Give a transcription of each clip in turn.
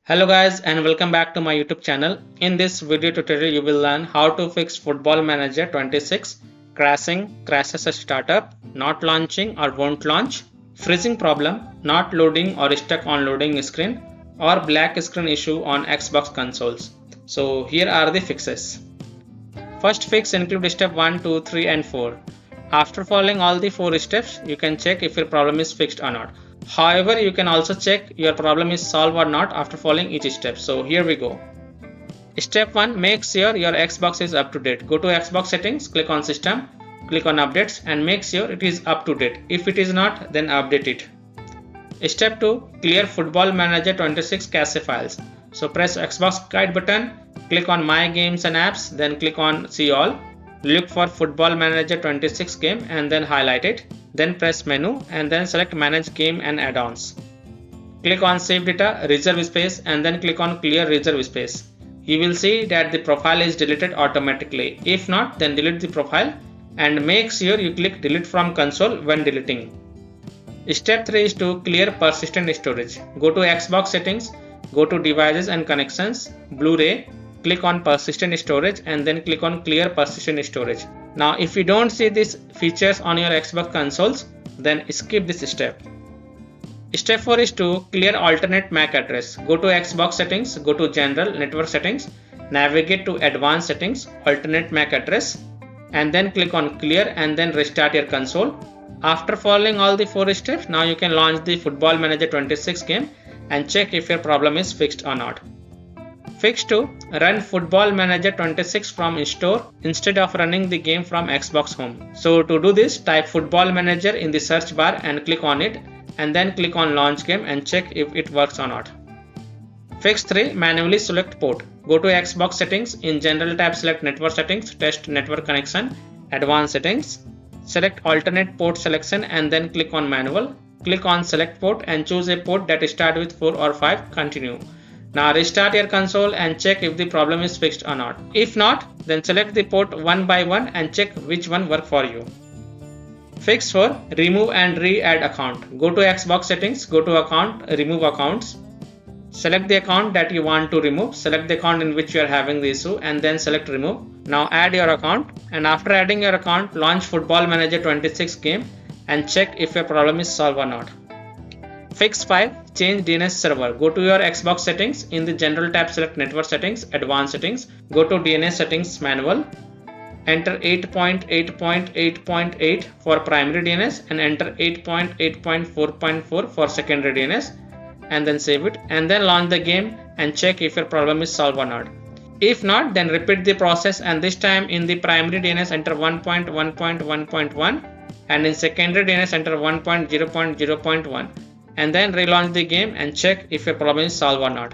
Hello guys and welcome back to my YouTube channel. In this video tutorial you will learn how to fix Football Manager 26 crashes at startup, not launching or won't launch, freezing problem, not loading or stuck on loading screen, or black screen issue on Xbox consoles. So here are the fixes. First fix include step 1, 2, 3 and 4. After following all the 4 steps, you can check if your problem is fixed or not. However, you can also check your problem is solved or not after following each step. So here we go. Step 1. Make sure your Xbox is up to date. Go to Xbox settings, click on system, click on updates and make sure it is up to date. If it is not, then update it. Step 2. Clear Football Manager 26 cache files. So press Xbox guide button, click on My Games and Apps, then click on See All. Look for Football Manager 26 game and then highlight it. Then press menu and then select Manage Game and Add-ons. Click on Save Data, Reserve Space and then click on Clear Reserve Space. You will see that the profile is deleted automatically. If not, then delete the profile and make sure you click Delete from console when deleting. Step 3 is to clear persistent storage. Go to Xbox settings, go to Devices and Connections, Blu-ray, click on persistent storage and then click on clear persistent storage. Now if you don't see these features on your Xbox consoles, then skip this step. Step 4 is to clear alternate MAC address. Go to Xbox settings, go to General Network Settings, navigate to Advanced Settings, alternate MAC address and then click on clear and then restart your console. After following all the 4 steps, now you can launch the Football Manager 26 game and check if your problem is fixed or not. Fix 2. Run Football Manager 26 from store instead of running the game from Xbox Home. So to do this, type Football Manager in the search bar and click on it and then click on Launch Game and check if it works or not. Fix 3. Manually select port. Go to Xbox settings, in General tab select Network Settings, Test Network Connection, Advanced Settings. Select Alternate Port Selection and then click on Manual. Click on Select Port and choose a port that starts with 4 or 5. Continue. Now restart your console and check if the problem is fixed or not. If not, then select the port one by one and check which one works for you. Fix 4. Remove and re-add account. Go to Xbox settings, go to account, remove accounts. Select the account that you want to remove. Select the account in which you are having the issue and then select remove. Now add your account and after adding your account, launch Football Manager 26 game and check if your problem is solved or not. Fix 5. Change DNS server. Go to your Xbox settings. In the General tab select Network Settings, Advanced Settings. Go to DNS Settings Manual. Enter 8.8.8.8 for primary DNS and enter 8.8.4.4 for secondary DNS and then save it and then launch the game and check if your problem is solved or not. If not, then repeat the process and this time in the primary DNS enter 1.1.1.1 and in secondary DNS enter 1.0.0.1 and then relaunch the game and check if your problem is solved or not.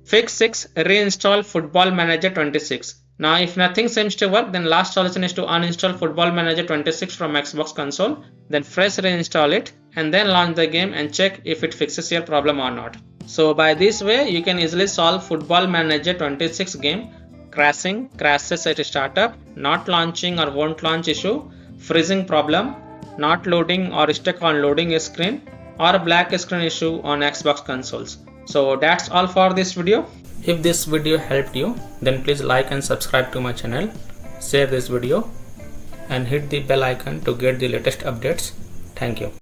Fix 6. Reinstall Football Manager 26. Now if nothing seems to work, then last solution is to uninstall Football Manager 26 from Xbox console, then fresh reinstall it and then launch the game and check if it fixes your problem or not. So by this way you can easily solve Football Manager 26 game, crashes at startup, not launching or won't launch issue, freezing problem, not loading or stuck on loading screen, or black screen issue on Xbox consoles. So that's all for this video. If this video helped you, then please like and subscribe to my channel, share this video and hit the bell icon to get the latest updates. Thank you.